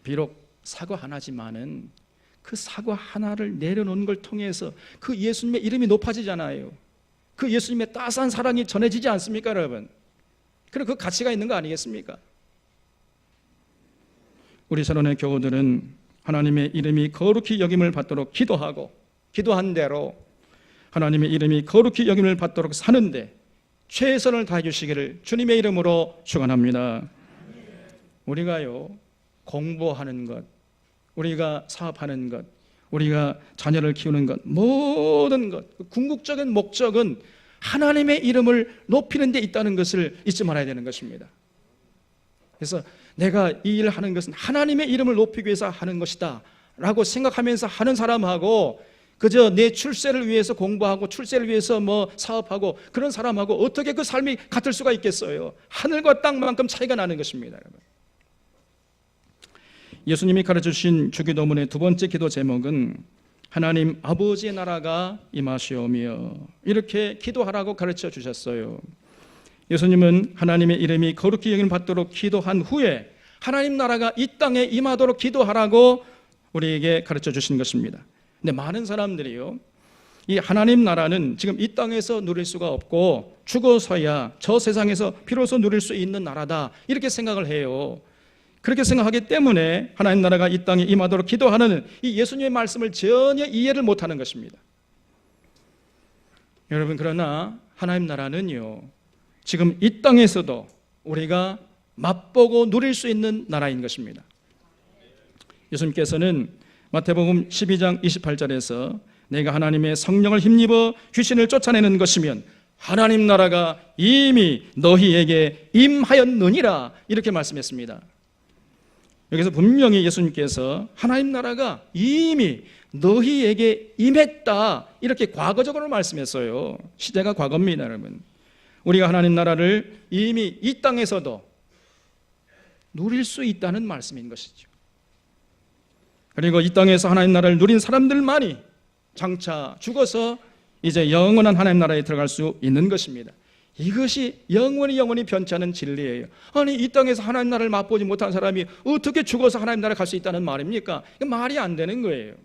비록 사과 하나지만은 그 사과 하나를 내려놓는 걸 통해서 그 예수님의 이름이 높아지잖아요. 그 예수님의 따스한 사랑이 전해지지 않습니까, 여러분? 그럼 그 가치가 있는 거 아니겠습니까? 우리 선원의 교우들은 하나님의 이름이 거룩히 여김을 받도록 기도하고, 기도한 대로 하나님의 이름이 거룩히 여김을 받도록 사는데 최선을 다해 주시기를 주님의 이름으로 축원합니다. 우리가요, 공부하는 것, 우리가 사업하는 것, 우리가 자녀를 키우는 것, 모든 것, 궁극적인 목적은 하나님의 이름을 높이는 데 있다는 것을 잊지 말아야 되는 것입니다. 그래서 내가 이 일을 하는 것은 하나님의 이름을 높이기 위해서 하는 것이다 라고 생각하면서 하는 사람하고, 그저 내 출세를 위해서 공부하고 출세를 위해서 뭐 사업하고 그런 사람하고 어떻게 그 삶이 같을 수가 있겠어요? 하늘과 땅만큼 차이가 나는 것입니다, 여러분. 예수님이 가르쳐주신 주기도문의 두 번째 기도 제목은 하나님 아버지의 나라가 임하시오며, 이렇게 기도하라고 가르쳐 주셨어요. 예수님은 하나님의 이름이 거룩히 여김을 받도록 기도한 후에 하나님 나라가 이 땅에 임하도록 기도하라고 우리에게 가르쳐 주신 것입니다. 근데 많은 사람들이요, 이 하나님 나라는 지금 이 땅에서 누릴 수가 없고 죽어서야 저 세상에서 비로소 누릴 수 있는 나라다, 이렇게 생각을 해요. 그렇게 생각하기 때문에 하나님 나라가 이 땅에 임하도록 기도하는 이 예수님의 말씀을 전혀 이해를 못하는 것입니다. 여러분, 그러나 하나님 나라는요, 지금 이 땅에서도 우리가 맛보고 누릴 수 있는 나라인 것입니다. 예수님께서는 마태복음 12장 28절에서 내가 하나님의 성령을 힘입어 귀신을 쫓아내는 것이면 하나님 나라가 이미 너희에게 임하였느니라, 이렇게 말씀했습니다. 여기서 분명히 예수님께서 하나님 나라가 이미 너희에게 임했다, 이렇게 과거적으로 말씀했어요. 시대가 과거입니다, 여러분. 우리가 하나님 나라를 이미 이 땅에서도 누릴 수 있다는 말씀인 것이죠. 그리고 이 땅에서 하나님 나라를 누린 사람들만이 장차 죽어서 이제 영원한 하나님 나라에 들어갈 수 있는 것입니다. 이것이 영원히 변치 않은 진리예요. 아니, 이 땅에서 하나님 나라를 맛보지 못한 사람이 어떻게 죽어서 하나님 나라에 갈 수 있다는 말입니까? 이게 말이 안 되는 거예요.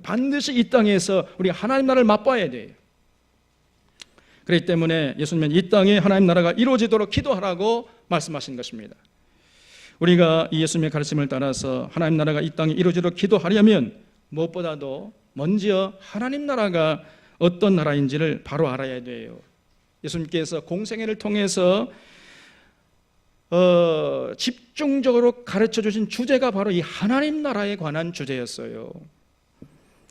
반드시 이 땅에서 우리 하나님 나라를 맛봐야 돼요. 그렇기 때문에 예수님은 이 땅에 하나님 나라가 이루어지도록 기도하라고 말씀하신 것입니다. 우리가 이 예수님의 가르침을 따라서 하나님 나라가 이 땅에 이루어지도록 기도하려면 무엇보다도 먼저 하나님 나라가 어떤 나라인지를 바로 알아야 돼요. 예수님께서 공생애를 통해서 집중적으로 가르쳐 주신 주제가 바로 이 하나님 나라에 관한 주제였어요.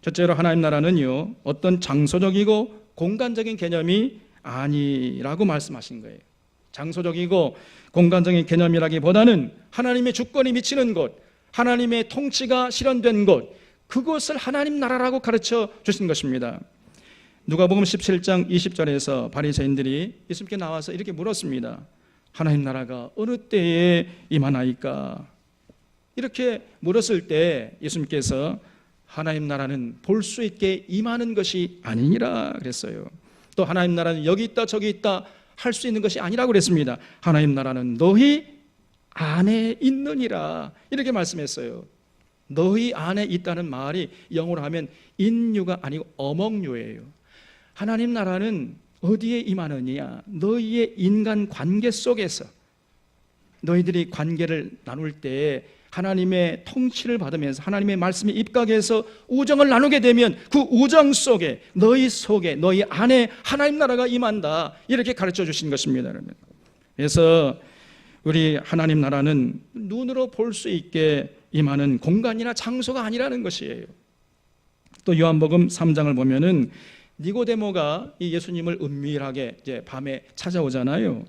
첫째로 하나님 나라는요, 어떤 장소적이고 공간적인 개념이 아니라고 말씀하신 거예요. 장소적이고 공간적인 개념이라기보다는 하나님의 주권이 미치는 곳, 하나님의 통치가 실현된 곳, 그것을 하나님 나라라고 가르쳐 주신 것입니다. 누가복음 17장 20절에서 바리새인들이 예수님께 나와서 이렇게 물었습니다. 하나님 나라가 어느 때에 임하나이까? 이렇게 물었을 때 예수님께서 하나님 나라는 볼 수 있게 임하는 것이 아니니라 그랬어요. 또 하나님 나라는 여기 있다 저기 있다 할 수 있는 것이 아니라고 그랬습니다. 하나님 나라는 너희 안에 있느니라 이렇게 말씀했어요. 너희 안에 있다는 말이 영어로 하면 인유가 아니고 어멍유예요. 하나님 나라는 어디에 임하느냐? 너희의 인간 관계 속에서, 너희들이 관계를 나눌 때 하나님의 통치를 받으면서 하나님의 말씀에 입각해서 우정을 나누게 되면 그 우정 속에 너희 안에 하나님 나라가 임한다, 이렇게 가르쳐 주신 것입니다. 그래서 우리 하나님 나라는 눈으로 볼 수 있게 임하는 공간이나 장소가 아니라는 것이에요. 또 요한복음 3장을 보면은 니고데모가 이 예수님을 은밀하게 이제 밤에 찾아오잖아요.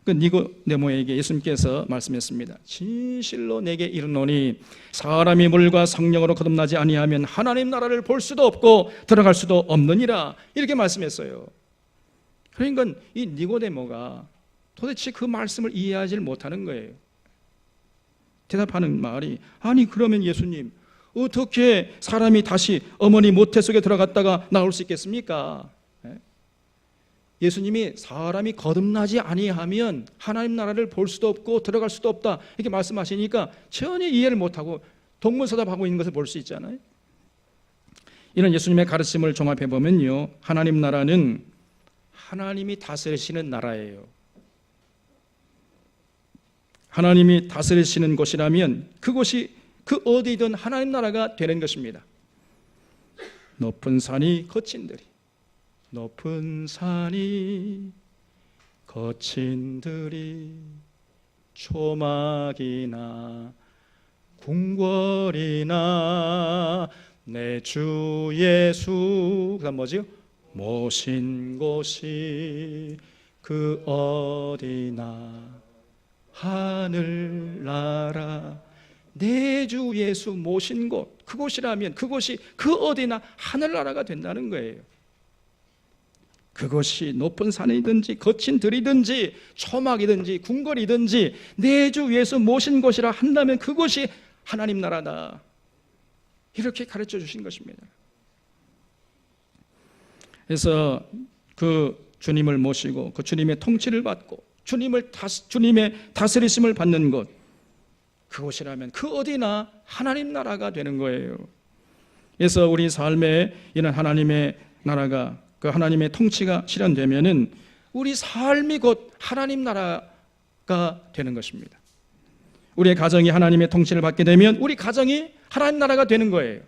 그 니고데모에게 예수님께서 말씀했습니다. 진실로 내게 이르노니 사람이 물과 성령으로 거듭나지 아니하면 하나님 나라를 볼 수도 없고 들어갈 수도 없느니라, 이렇게 말씀했어요. 그러니까 이 니고데모가 도대체 그 말씀을 이해하지 못하는 거예요. 대답하는 말이, 아니 그러면 예수님, 어떻게 사람이 다시 어머니 모태 속에 들어갔다가 나올 수 있겠습니까? 예수님이 사람이 거듭나지 아니하면 하나님 나라를 볼 수도 없고 들어갈 수도 없다, 이렇게 말씀하시니까 전혀 이해를 못하고 동문서답하고 있는 것을 볼 수 있잖아요. 이런 예수님의 가르침을 종합해 보면요, 하나님 나라는 하나님이 다스리시는 나라예요. 하나님이 다스리시는 곳이라면 그곳이 그 어디든 하나님 나라가 되는 것입니다. 높은 산이 거친들이 초막이나 궁궐이나 내 주 예수 그다음 뭐지요? 모신 곳이 그 어디나 하늘나라. 내 주 예수 모신 곳, 그곳이라면 그곳이 그 어디나 하늘나라가 된다는 거예요. 그것이 높은 산이든지 거친 들이든지 초막이든지 궁궐이든지 내 주 예수 모신 곳이라 한다면 그것이 하나님 나라다, 이렇게 가르쳐 주신 것입니다. 그래서 그 주님을 모시고 그 주님의 통치를 받고 주님의 다스리심을 받는 곳, 그곳이라면 그 어디나 하나님 나라가 되는 거예요. 그래서 우리 삶에 이런 하나님의 나라가, 그 하나님의 통치가 실현되면은 우리 삶이 곧 하나님 나라가 되는 것입니다. 우리의 가정이 하나님의 통치를 받게 되면 우리 가정이 하나님 나라가 되는 거예요.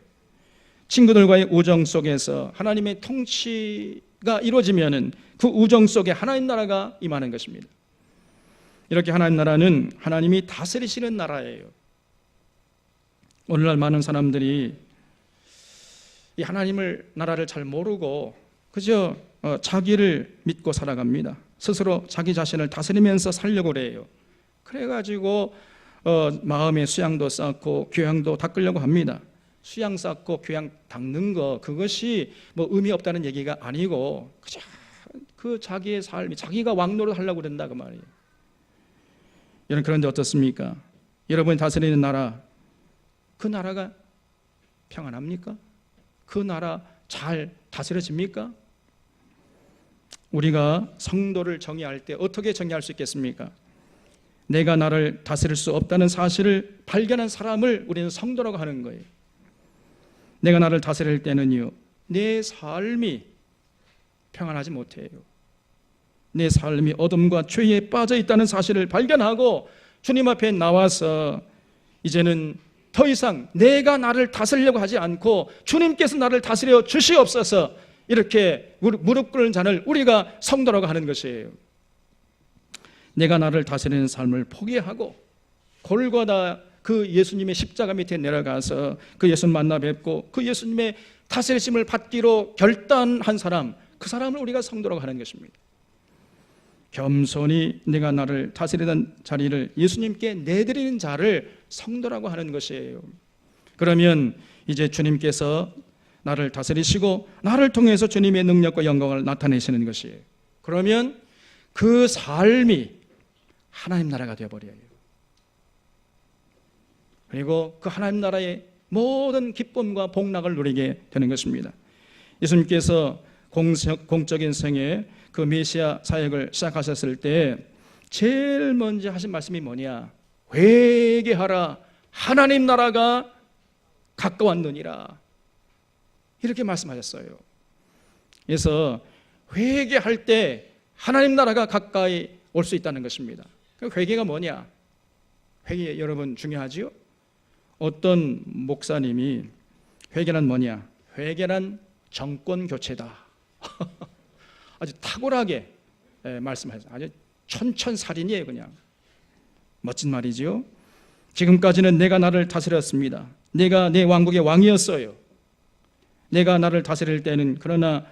친구들과의 우정 속에서 하나님의 통치가 이루어지면은 그 우정 속에 하나님 나라가 임하는 것입니다. 이렇게 하나님 나라는 하나님이 다스리시는 나라예요. 오늘날 많은 사람들이 이 하나님을 나라를 잘 모르고 그저 자기를 믿고 살아갑니다. 스스로 자기 자신을 다스리면서 살려고 그래요. 그래가지고 마음의 수양도 쌓고 교양도 닦으려고 합니다. 수양 쌓고 교양 닦는 거, 그것이 뭐 의미 없다는 얘기가 아니고 그저 그 자기의 삶이 자기가 왕노릇 하려고 그런다 그 말이에요. 여러분, 그런데 어떻습니까? 여러분이 다스리는 나라, 그 나라가 평안합니까? 그 나라 잘 다스려집니까? 우리가 성도를 정의할 때 어떻게 정의할 수 있겠습니까? 내가 나를 다스릴 수 없다는 사실을 발견한 사람을 우리는 성도라고 하는 거예요. 내가 나를 다스릴 때는요, 내 삶이 평안하지 못해요. 내 삶이 어둠과 죄에 빠져 있다는 사실을 발견하고 주님 앞에 나와서 이제는 더 이상 내가 나를 다스리려고 하지 않고 주님께서 나를 다스려 주시옵소서, 이렇게 무릎 꿇는 자를 우리가 성도라고 하는 것이에요. 내가 나를 다스리는 삶을 포기하고 골고다 그 예수님의 십자가 밑에 내려가서 그 예수님 만나 뵙고 그 예수님의 다스리심을 받기로 결단한 사람, 그 사람을 우리가 성도라고 하는 것입니다. 겸손히 내가 나를 다스리던 자리를 예수님께 내드리는 자를 성도라고 하는 것이에요. 그러면 이제 주님께서 나를 다스리시고 나를 통해서 주님의 능력과 영광을 나타내시는 것이에요. 그러면 그 삶이 하나님 나라가 되어버려요. 그리고 그 하나님 나라의 모든 기쁨과 복락을 누리게 되는 것입니다. 예수님께서 공적인 생애 그 메시아 사역을 시작하셨을 때 제일 먼저 하신 말씀이 뭐냐? 회개하라, 하나님 나라가 가까웠느니라, 이렇게 말씀하셨어요. 그래서 회개할 때 하나님 나라가 가까이 올 수 있다는 것입니다. 회개가 뭐냐? 회개 여러분 중요하지요? 어떤 목사님이 회개란 뭐냐? 회개란 정권 교체다. 아주 탁월하게 말씀하셨어요. 아주 천천살인이에요. 그냥 멋진 말이죠. 지금까지는 내가 나를 다스렸습니다. 내가 내 왕국의 왕이었어요. 내가 나를 다스릴 때는 그러나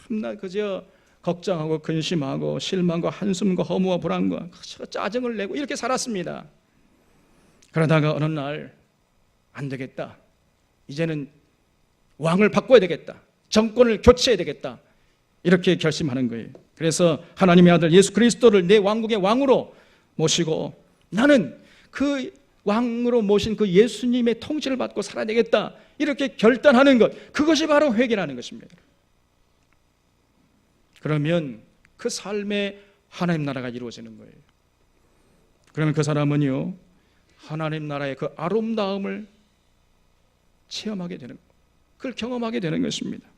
밤낮 그저 걱정하고 근심하고 실망과 한숨과 허무와 불안과 짜증을 내고 이렇게 살았습니다. 그러다가 어느 날 안 되겠다, 이제는 왕을 바꿔야 되겠다, 정권을 교체해야 되겠다, 이렇게 결심하는 거예요. 그래서 하나님의 아들 예수 그리스도를 내 왕국의 왕으로 모시고 나는 그 왕으로 모신 그 예수님의 통치를 받고 살아야 되겠다, 이렇게 결단하는 것, 그것이 바로 회개라는 것입니다. 그러면 그 삶에 하나님 나라가 이루어지는 거예요. 그러면 그 사람은요, 하나님 나라의 그 아름다움을 체험하게 되는, 그걸 경험하게 되는 것입니다.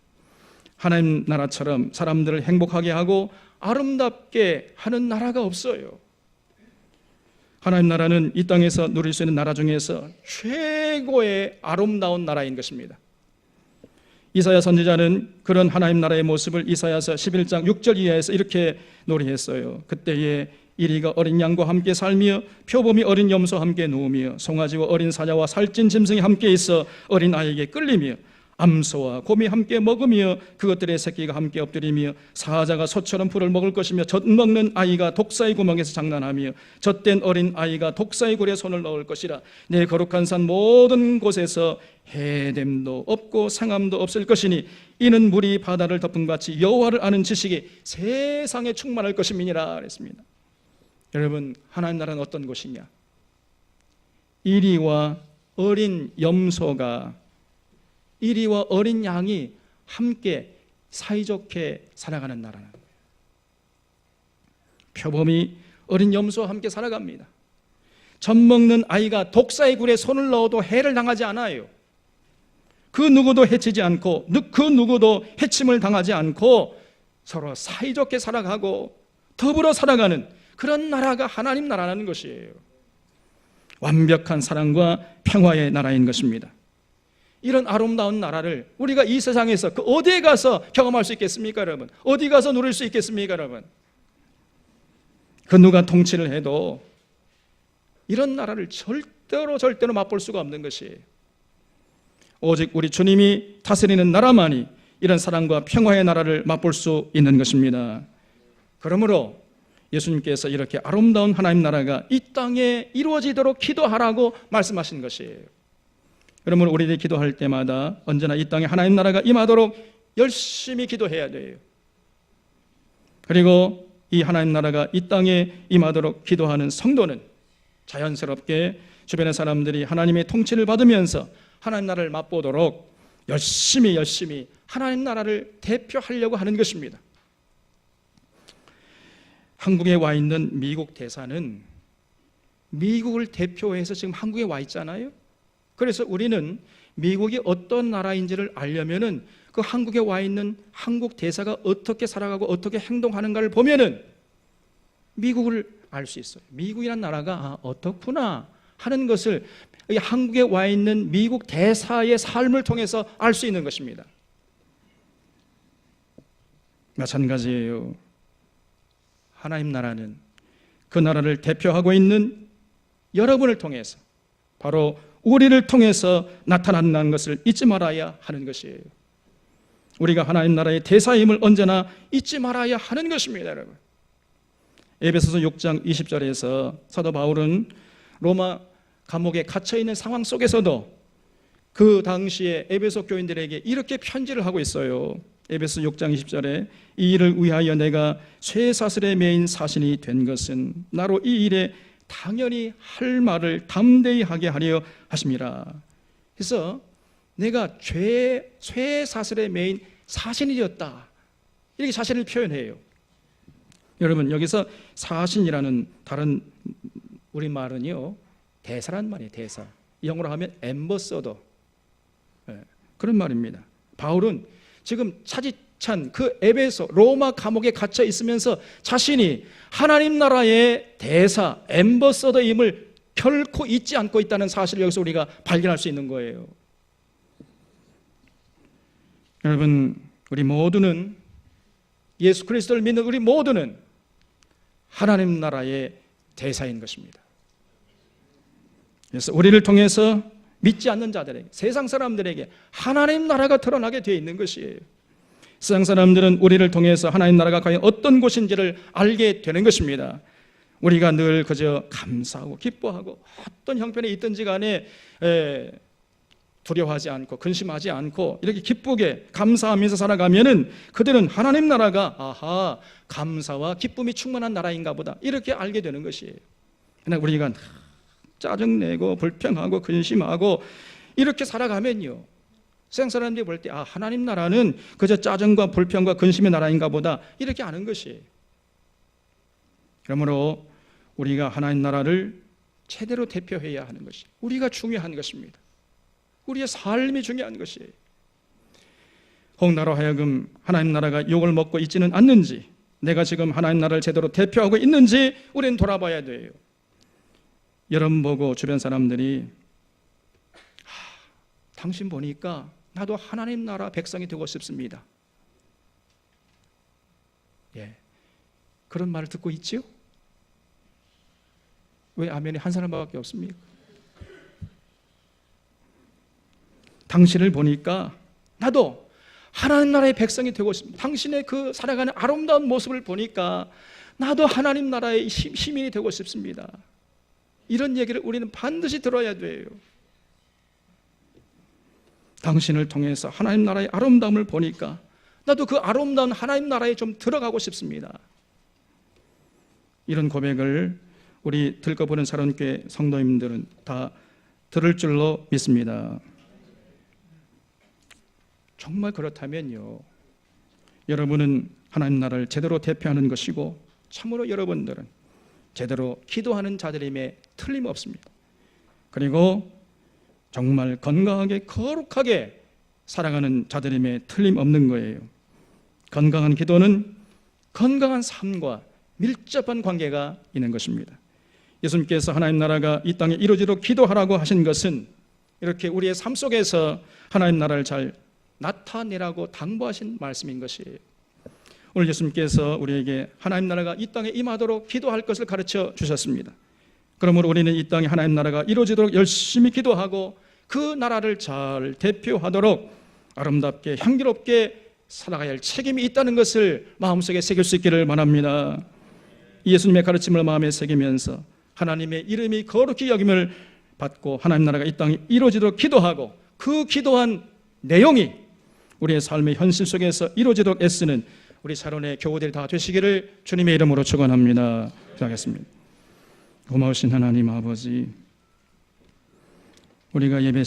하나님 나라처럼 사람들을 행복하게 하고 아름답게 하는 나라가 없어요. 하나님 나라는 이 땅에서 누릴 수 있는 나라 중에서 최고의 아름다운 나라인 것입니다. 이사야 선지자는 그런 하나님 나라의 모습을 이사야서 11장 6절 이하에서 이렇게 노래했어요. 그때에 이리가 어린 양과 함께 살며 표범이 어린 염소와 함께 누우며 송아지와 어린 사자와 살찐 짐승이 함께 있어 어린 아이에게 끌리며 암소와 곰이 함께 먹으며 그것들의 새끼가 함께 엎드리며 사자가 소처럼 풀을 먹을 것이며 젖 먹는 아이가 독사의 구멍에서 장난하며 젖된 어린 아이가 독사의 굴에 손을 넣을 것이라. 내 거룩한 산 모든 곳에서 해됨도 없고 상함도 없을 것이니 이는 물이 바다를 덮은 같이 여호와를 아는 지식이 세상에 충만할 것임이니라 그랬습니다. 여러분, 하나님 나라는 어떤 곳이냐? 이리와 어린 염소가, 이리와 어린 양이 함께 사이좋게 살아가는 나라는 거예요. 표범이 어린 염소와 함께 살아갑니다. 젖 먹는 아이가 독사의 굴에 손을 넣어도 해를 당하지 않아요. 그 누구도 해치지 않고 그 누구도 해침을 당하지 않고 서로 사이좋게 살아가고 더불어 살아가는 그런 나라가 하나님 나라라는 것이에요. 완벽한 사랑과 평화의 나라인 것입니다. 이런 아름다운 나라를 우리가 이 세상에서 그 어디에 가서 경험할 수 있겠습니까, 여러분? 어디 가서 누릴 수 있겠습니까, 여러분? 그 누가 통치를 해도 이런 나라를 절대로 맛볼 수가 없는 것이에요. 오직 우리 주님이 다스리는 나라만이 이런 사랑과 평화의 나라를 맛볼 수 있는 것입니다. 그러므로 예수님께서 이렇게 아름다운 하나님 나라가 이 땅에 이루어지도록 기도하라고 말씀하신 것이에요. 여러분, 우리들이 기도할 때마다 언제나 이 땅에 하나님 나라가 임하도록 열심히 기도해야 돼요. 그리고 이 하나님 나라가 이 땅에 임하도록 기도하는 성도는 자연스럽게 주변의 사람들이 하나님의 통치를 받으면서 하나님 나라를 맛보도록 열심히 하나님 나라를 대표하려고 하는 것입니다. 한국에 와 있는 미국 대사는 미국을 대표해서 지금 한국에 와 있잖아요. 그래서 우리는 미국이 어떤 나라인지를 알려면은 그 한국에 와 있는 한국 대사가 어떻게 살아가고 어떻게 행동하는가를 보면은 미국을 알 수 있어요. 미국이란 나라가 어떻구나 하는 것을 이 한국에 와 있는 미국 대사의 삶을 통해서 알 수 있는 것입니다. 마찬가지예요. 하나님 나라는 그 나라를 대표하고 있는 여러분을 통해서, 바로 우리를 통해서 나타난다는 것을 잊지 말아야 하는 것이에요. 우리가 하나님 나라의 대사임을 언제나 잊지 말아야 하는 것입니다, 여러분. 에베소서 6장 20절에서 사도 바울은 로마 감옥에 갇혀 있는 상황 속에서도 그 당시에 에베소 교인들에게 이렇게 편지를 하고 있어요. 에베소 6장 20절에 이 일을 위하여 내가 쇠사슬에 매인 사신이 된 것은 나로 이 일에 당연히 할 말을 담대히 하게 하려 하심이라. 그래서 내가 쇠사슬에 매인 사신이 되었다, 이렇게 자신을 표현해요. 여러분, 여기서 사신이라는 다른 우리말은요, 대사란 말이에요. 대사. 영어로 하면 엠버서더, 그런 말입니다. 바울은 지금 차지찬 그 에베소 로마 감옥에 갇혀 있으면서 자신이 하나님 나라의 대사, 엠버서더임을 결코 잊지 않고 있다는 사실을 여기서 우리가 발견할 수 있는 거예요. 여러분, 우리 모두는, 예수 그리스도를 믿는 우리 모두는 하나님 나라의 대사인 것입니다. 그래서 우리를 통해서 믿지 않는 자들에게, 세상 사람들에게 하나님 나라가 드러나게 되어 있는 것이에요. 세상 사람들은 우리를 통해서 하나님 나라가 과연 어떤 곳인지를 알게 되는 것입니다. 우리가 늘 그저 감사하고 기뻐하고 어떤 형편에 있든지 간에 두려워하지 않고 근심하지 않고 이렇게 기쁘게 감사하면서 살아가면은 그들은 하나님 나라가 감사와 기쁨이 충만한 나라인가 보다, 이렇게 알게 되는 것이에요. 그러나 우리가 짜증내고 불평하고 근심하고 이렇게 살아가면요, 세상 사람들이 볼 때 하나님 나라는 그저 짜증과 불평과 근심의 나라인가 보다, 이렇게 아는 것이에요. 그러므로 우리가 하나님 나라를 제대로 대표해야 하는 것이 우리가 중요한 것입니다. 우리의 삶이 중요한 것이에요. 혹 나로 하여금 하나님 나라가 욕을 먹고 있지는 않는지, 내가 지금 하나님 나라를 제대로 대표하고 있는지 우리는 돌아봐야 돼요. 여러분 보고 주변 사람들이 당신 보니까 나도 하나님 나라 백성이 되고 싶습니다, 그런 말을 듣고 있지요? 왜 아멘이 한 사람밖에 없습니까? 당신을 보니까 나도 하나님 나라의 백성이 되고 싶습니다. 당신의 그 살아가는 아름다운 모습을 보니까 나도 하나님 나라의 시민이 되고 싶습니다. 이런 얘기를 우리는 반드시 들어야 돼요. 당신을 통해서 하나님 나라의 아름다움을 보니까 나도 그 아름다운 하나님 나라에 좀 들어가고 싶습니다. 이런 고백을 우리 들꺼보는 사랑교회 성도님들은 다 들을 줄로 믿습니다. 정말 그렇다면요, 여러분은 하나님 나라를 제대로 대표하는 것이고 참으로 여러분들은 제대로 기도하는 자들임에 틀림없습니다. 그리고 정말 건강하게 거룩하게 살아가는 자들임에 틀림없는 거예요. 건강한 기도는 건강한 삶과 밀접한 관계가 있는 것입니다. 예수님께서 하나님 나라가 이 땅에 이루어지도록 기도하라고 하신 것은 이렇게 우리의 삶 속에서 하나님 나라를 잘 나타내라고 당부하신 말씀인 것이에요. 오늘 예수님께서 우리에게 하나님 나라가 이 땅에 임하도록 기도할 것을 가르쳐 주셨습니다. 그러므로 우리는 이 땅에 하나님 나라가 이루어지도록 열심히 기도하고 그 나라를 잘 대표하도록 아름답게 향기롭게 살아가야 할 책임이 있다는 것을 마음속에 새길 수 있기를 바랍니다. 예수님의 가르침을 마음에 새기면서 하나님의 이름이 거룩히 여김을 받고 하나님 나라가 이 땅에 이루어지도록 기도하고 그 기도한 내용이 우리의 삶의 현실 속에서 이루어지도록 애쓰는 우리 사론의 교우들이 다 되시기를 주님의 이름으로 축원합니다. 기도하겠습니다. 고마우신 하나님 아버지, 우리가 예배